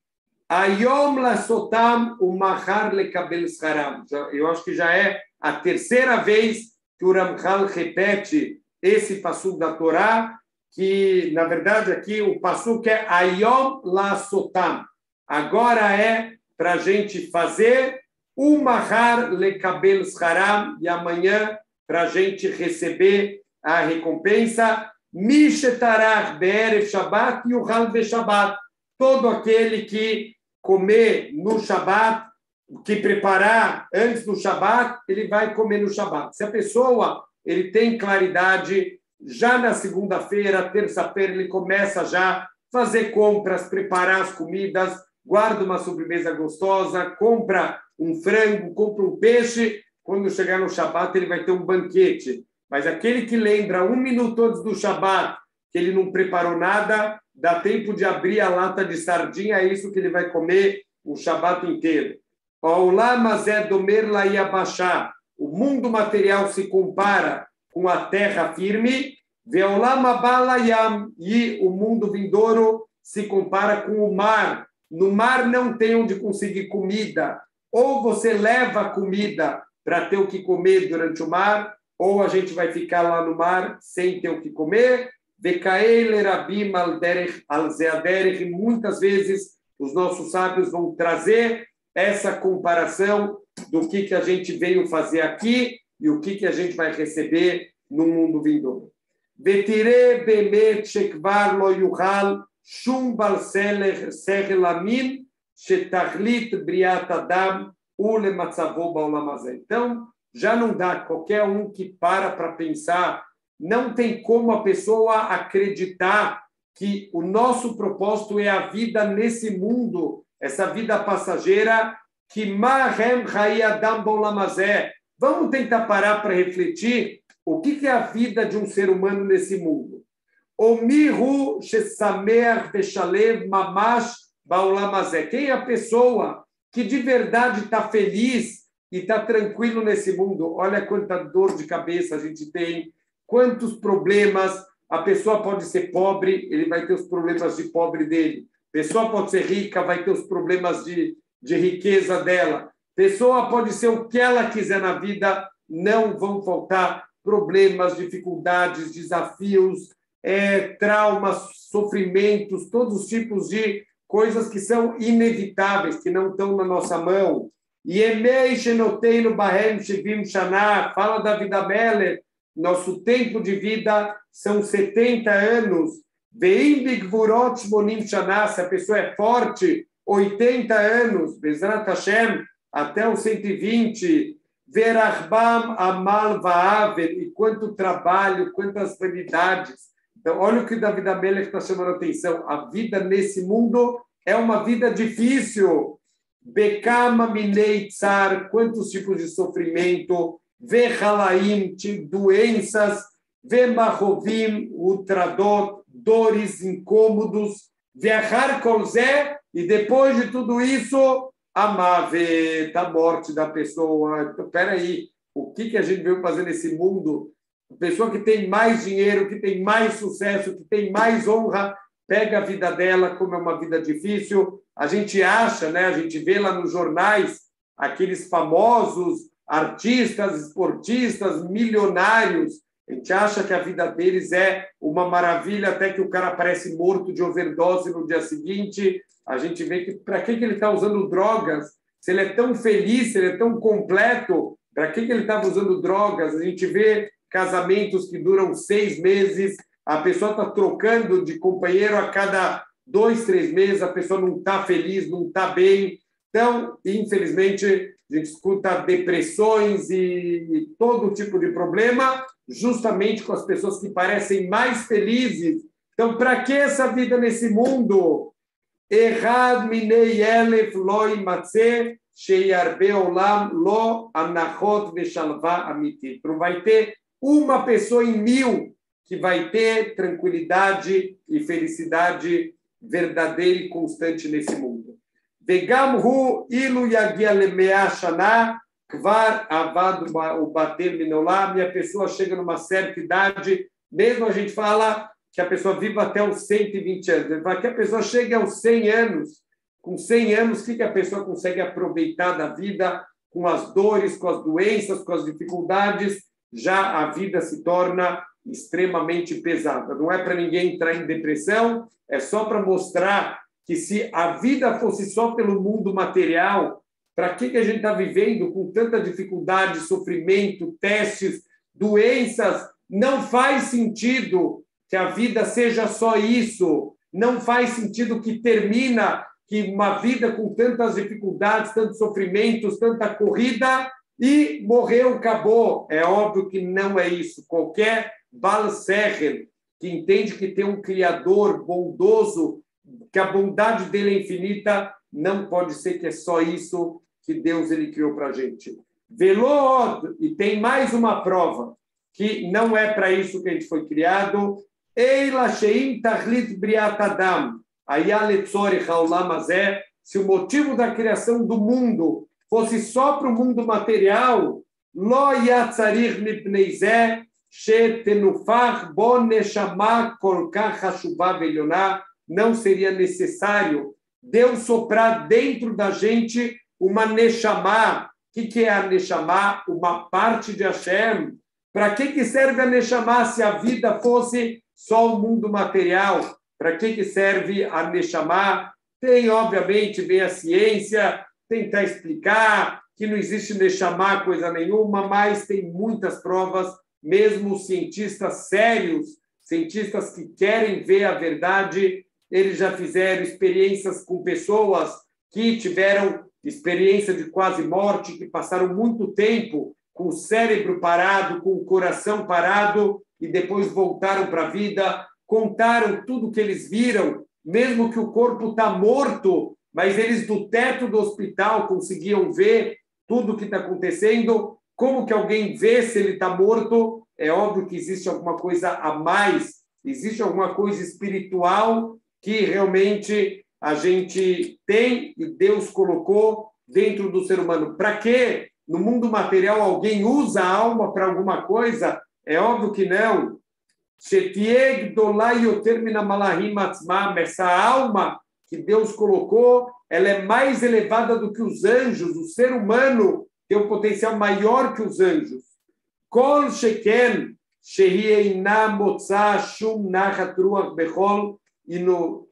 Ayom lasotam umachar lekabel scharam. Eu acho que já é a terceira vez que o Ramchal repete esse passuco da Torá, que, na verdade, aqui o passuco é Ayom lasotam. Agora é para a gente fazer umachar lekabel scharam, e amanhã para a gente receber a recompensa. Mishetarach be'erev Shabbat yuchal be'Shabbat. Todo aquele que comer no Shabbat, que preparar antes do Shabbat, ele vai comer no Shabbat. Se a pessoa ele tem claridade, já na segunda-feira, terça-feira, ele começa já a fazer compras, preparar as comidas, guarda uma sobremesa gostosa, compra um frango, compra um peixe. Quando chegar no Shabbat, ele vai ter um banquete. Mas aquele que lembra 1 minuto antes do Shabbat, que ele não preparou nada, dá tempo de abrir a lata de sardinha, é isso que ele vai comer o Shabbat inteiro. O mundo material se compara com a terra firme, e o mundo vindouro se compara com o mar. No mar não tem onde conseguir comida. Ou você leva comida para ter o que comer durante o mar, ou a gente vai ficar lá no mar sem ter o que comer. Muitas vezes os nossos sábios vão trazer essa comparação do que a gente veio fazer aqui e o que a gente vai receber no mundo vindouro. Vetire bemet shekvar lo yuchal shum bal sechel amin shetachlit briat adam ulematzavo ba'olam hazeh. Então, já não dá qualquer um que para pensar, não tem como a pessoa acreditar que o nosso propósito é a vida nesse mundo, essa vida passageira, que mahem hai adam ba'olam hazeh. Vamos tentar parar para refletir o que é a vida de um ser humano nesse mundo. Omihu shesamer veshalev mamash ba'olam hazeh. Quem é a pessoa que de verdade está feliz e está tranquilo nesse mundo? Olha quanta dor de cabeça a gente tem, quantos problemas. A pessoa pode ser pobre, ele vai ter os problemas de pobre dele. A pessoa pode ser rica, vai ter os problemas de riqueza dela. A pessoa pode ser o que ela quiser na vida, não vão faltar problemas, dificuldades, desafios, traumas, sofrimentos, todos os tipos de coisas que são inevitáveis, que não estão na nossa mão. Yemei shenoteinu bahem shivim shana, fala da vida Meller, nosso tempo de vida são 70 anos. Veim bigvurot monim shana, se a pessoa é forte, 80 anos. Bezrat Hashem, até os 120. Verachbam amal va'avel, e quanto trabalho, quantas vanidades. Então, olha o que David Amelech está chamando a atenção. A vida nesse mundo é uma vida difícil. Bekama minei tsar, quantos tipos de sofrimento. Vechalaim, doenças. Vemachovim, utradot, dores, incômodos. Veachar kolzé, e depois de tudo isso, amave, da morte da pessoa. Então, peraí, o que a gente veio fazer nesse mundo? A pessoa que tem mais dinheiro, que tem mais sucesso, que tem mais honra, pega a vida dela como é uma vida difícil. A gente acha, né? A gente vê lá nos jornais aqueles famosos artistas, esportistas, milionários. A gente acha que a vida deles é uma maravilha, até que o cara aparece morto de overdose no dia seguinte. A gente vê que para que ele está usando drogas? Se ele é tão feliz, se ele é tão completo, para que ele estava usando drogas? A gente vê casamentos que duram 6 meses, a pessoa está trocando de companheiro a cada 2, 3 meses, a pessoa não está feliz, não está bem. Então, infelizmente, a gente escuta depressões e todo tipo de problema, justamente com as pessoas que parecem mais felizes. Então, para que essa vida nesse mundo? Errad minei elef lo imatze sheyarbe olam lo anachot veshalva amitit. Não vai ter uma pessoa em 1000 que vai ter tranquilidade e felicidade verdadeira e constante nesse mundo. Vegam hu ilu yagia lemea shana kvar avad o bater minolam. E a pessoa chega numa certa idade, mesmo a gente fala que a pessoa viva até os 120 anos. Para que a pessoa chegue aos 100 anos, com 100 anos, o que a pessoa consegue aproveitar da vida com as dores, com as doenças, com as dificuldades? Já a vida se torna extremamente pesada. Não é para ninguém entrar em depressão, é só para mostrar que se a vida fosse só pelo mundo material, para que a gente está vivendo com tanta dificuldade, sofrimento, testes, doenças? Não faz sentido que que a vida seja só isso. Não faz sentido que termina, que uma vida com tantas dificuldades, tantos sofrimentos, tanta corrida, e morreu, acabou. É óbvio que não é isso. Qualquer Baal Sechel que entende que tem um Criador bondoso, que a bondade dele é infinita, não pode ser que é só isso que Deus ele criou para a gente. Velod, e tem mais uma prova, que não é para isso que a gente foi criado. Eila sheim tachlit briat adam, ayaletzori haolam hazeh. Se o motivo da criação do mundo fosse só para o mundo material, lo yatzarich mipnei zeh shetenufach bo neshama kol kach hashuvah ve'elyoná. Não seria necessário Deus soprar dentro da gente uma Neshama. O que é a Neshama? Uma parte de Hashem. Para que serve a Neshama se a vida fosse só o mundo material? Para que serve a Neshama? Tem, obviamente, vem a ciência, tentar explicar que não existe Neshama coisa nenhuma, mas tem muitas provas, mesmo cientistas sérios, cientistas que querem ver a verdade, eles já fizeram experiências com pessoas que tiveram experiência de quase morte, que passaram muito tempo com o cérebro parado, com o coração parado, e depois voltaram para a vida, contaram tudo que eles viram, mesmo que o corpo está morto, mas eles do teto do hospital conseguiam ver tudo o que está acontecendo. Como que alguém vê se ele está morto? É óbvio que existe alguma coisa a mais, existe alguma coisa espiritual que realmente a gente tem e Deus colocou dentro do ser humano. Para quê? No mundo material, alguém usa a alma para alguma coisa? É óbvio que não. Essa alma que Deus colocou, ela é mais elevada do que os anjos. O ser humano tem um potencial maior que os anjos. Kol sheken shehi eina motza shum nachat ruach bechol e no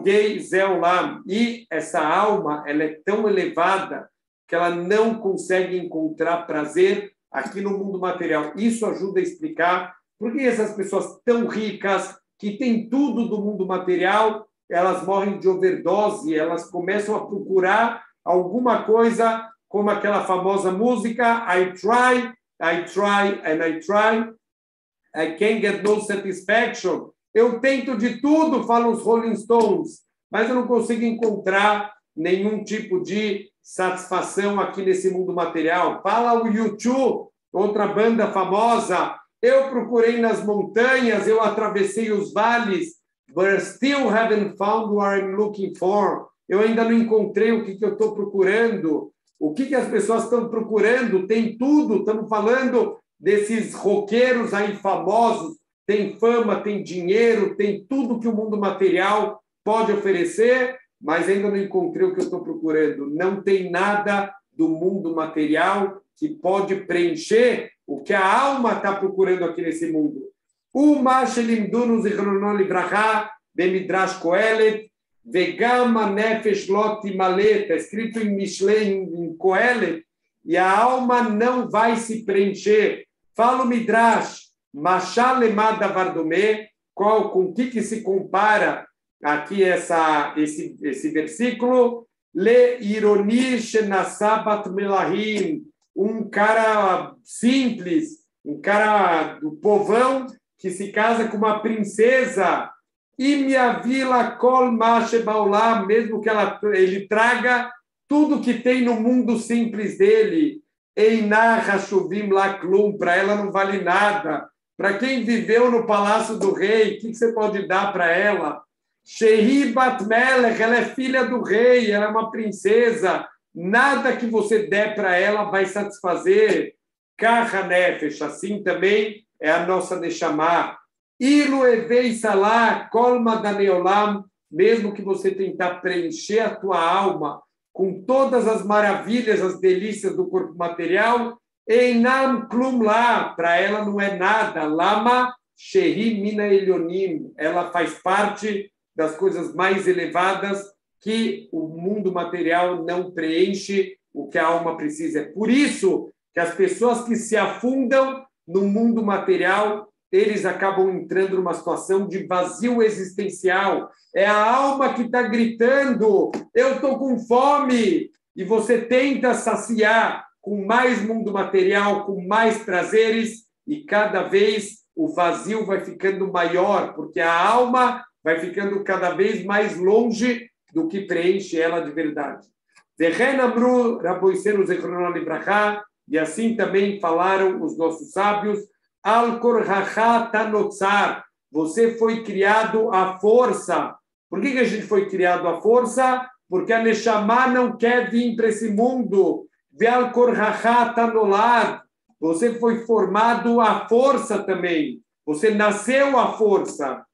Gei Zeolam. E essa alma, ela é tão elevada que ela não consegue encontrar prazer aqui no mundo material. Isso ajuda a explicar por que essas pessoas tão ricas, que têm tudo do mundo material, elas morrem de overdose, elas começam a procurar alguma coisa, como aquela famosa música, I try, and I try, I can't get no satisfaction. Eu tento de tudo, falam os Rolling Stones, mas eu não consigo encontrar nenhum tipo de satisfação aqui nesse mundo material. Fala o U2, outra banda famosa. Eu procurei nas montanhas, eu atravessei os vales, but I still haven't found what I'm looking for. Eu ainda não encontrei o que eu estou procurando. O que as pessoas estão procurando? Tem tudo. Estamos falando desses roqueiros aí famosos. Tem fama, tem dinheiro, tem tudo que o mundo material pode oferecer, mas ainda não encontrei o que eu estou procurando. Não tem nada do mundo material que pode preencher o que a alma está procurando aqui nesse mundo. O Mashelimdunu Zichrono Livracha, Bemidrash Kohelet, Vegama Nefesh Lot Malé, está escrito em Mishlei, em Kohelet, e a alma não vai se preencher. Fala o Midrash, Mashal Lemada Vardomé, com que se compara aqui esse versículo? Le Ironi Shenasabat Melahim, um cara simples, um cara do povão que se casa com uma princesa, e minha vila Kol Mashebaulá, mesmo que ele traga tudo que tem no mundo simples dele, Einá Hashuvim Laklum, para ela não vale nada. Para quem viveu no palácio do rei, o que você pode dar para ela? Shehi Bat Melech, ela é filha do rei, ela é uma princesa. Nada que você der para ela vai satisfazer. Kacha Nefesh, assim também é a nossa Neshama. Ilu Evei Salah, Kolma Daneolam, mesmo que você tentar preencher a tua alma com todas as maravilhas, as delícias do corpo material, Einam Klum lá, para ela não é nada. Lama Shehi Mina Elionim, ela faz parte das coisas mais elevadas que o mundo material não preenche o que a alma precisa. É por isso que as pessoas que se afundam no mundo material, eles acabam entrando numa situação de vazio existencial. É a alma que está gritando, eu estou com fome, e você tenta saciar com mais mundo material, com mais prazeres, e cada vez o vazio vai ficando maior, porque a alma vai ficando cada vez mais longe do que preenche ela de verdade. E assim também falaram os nossos sábios, Al-Korhacha Tanotzar, você foi criado à força. Por que a gente foi criado à força? Porque a Neshama não quer vir para esse mundo. Ve'al-Korhacha Tanolad, você foi formado à força também. Você nasceu à força.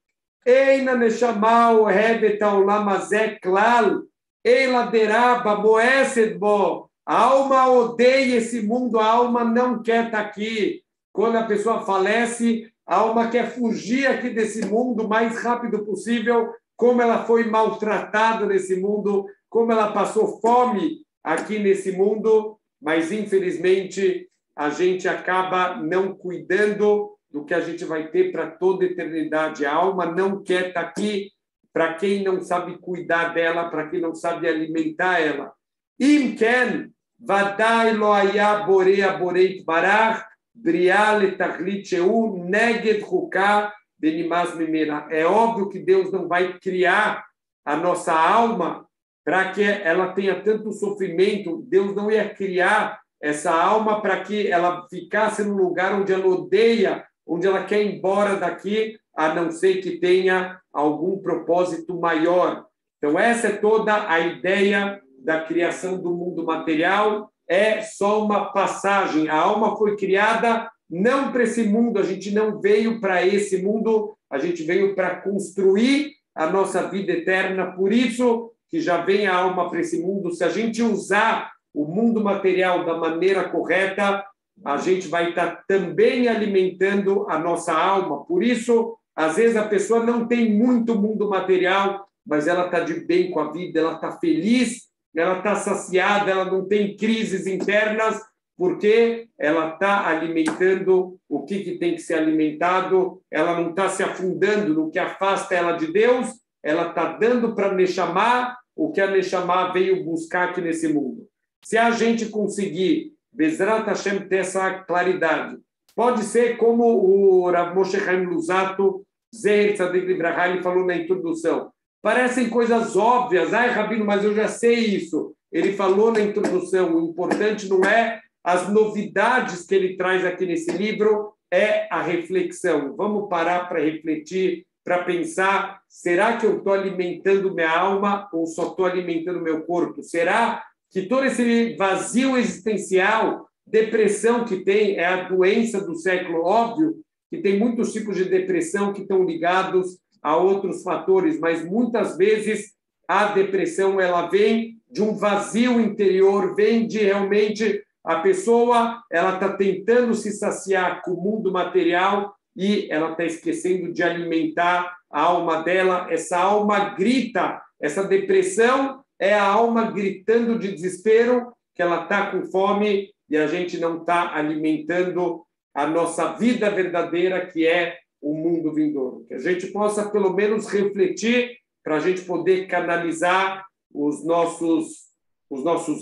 Eina Neshama ohevet haolam hazeh klal, eila deraba moesed bo. A alma odeia esse mundo, a alma não quer estar aqui. Quando a pessoa falece, a alma quer fugir aqui desse mundo o mais rápido possível, como ela foi maltratada nesse mundo, como ela passou fome aqui nesse mundo, mas infelizmente a gente acaba não cuidando do que a gente vai ter para toda a eternidade. A alma não quer estar aqui para quem não sabe cuidar dela, para quem não sabe alimentar ela. Im ken vadai lo haya borei boreit barach brial etachlit sheu neged chuká benimaz mimena. É óbvio que Deus não vai criar a nossa alma para que ela tenha tanto sofrimento. Deus não ia criar essa alma para que ela ficasse num lugar onde ela odeia, onde ela quer ir embora daqui, a não ser que tenha algum propósito maior. Então, essa é toda a ideia da criação do mundo material, é só uma passagem. A alma foi criada não para esse mundo, a gente não veio para esse mundo, a gente veio para construir a nossa vida eterna. Por isso que já vem a alma para esse mundo. Se a gente usar o mundo material da maneira correta, a gente vai estar também alimentando a nossa alma. Por isso, às vezes a pessoa não tem muito mundo material, mas ela está de bem com a vida, ela está feliz, ela está saciada, ela não tem crises internas, porque ela está alimentando o que tem que ser alimentado, ela não está se afundando no que afasta ela de Deus, ela está dando para a Neshama o que a Neshama veio buscar aqui nesse mundo. Se a gente conseguir, Bezrat Hashem, ter essa claridade, pode ser como o Rav Moshe Chaim Luzzatto, Zeher Tzadik Libraha, ele falou na introdução. Parecem coisas óbvias. Ai, Rabino, mas eu já sei isso. Ele falou na introdução, o importante não é as novidades que ele traz aqui nesse livro, é a reflexão. Vamos parar para refletir, para pensar, será que eu estou alimentando minha alma ou só estou alimentando meu corpo? Será que todo esse vazio existencial, depressão que tem, é a doença do século? Óbvio que tem muitos tipos de depressão que estão ligados a outros fatores, mas muitas vezes a depressão ela vem de um vazio interior, vem de realmente a pessoa ela está tentando se saciar com o mundo material e ela está esquecendo de alimentar a alma dela. Essa alma grita, essa depressão é a alma gritando de desespero que ela está com fome e a gente não está alimentando a nossa vida verdadeira, que é o mundo vindouro. Que a gente possa, pelo menos, refletir para a gente poder canalizar os nossos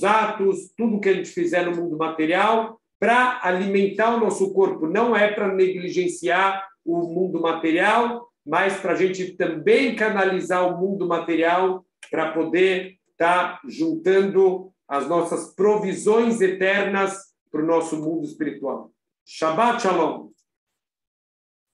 atos, tudo que a gente fizer no mundo material, para alimentar o nosso corpo. Não é para negligenciar o mundo material, mas para a gente também canalizar o mundo material para poder estar juntando as nossas provisões eternas para o nosso mundo espiritual. Shabbat Shalom.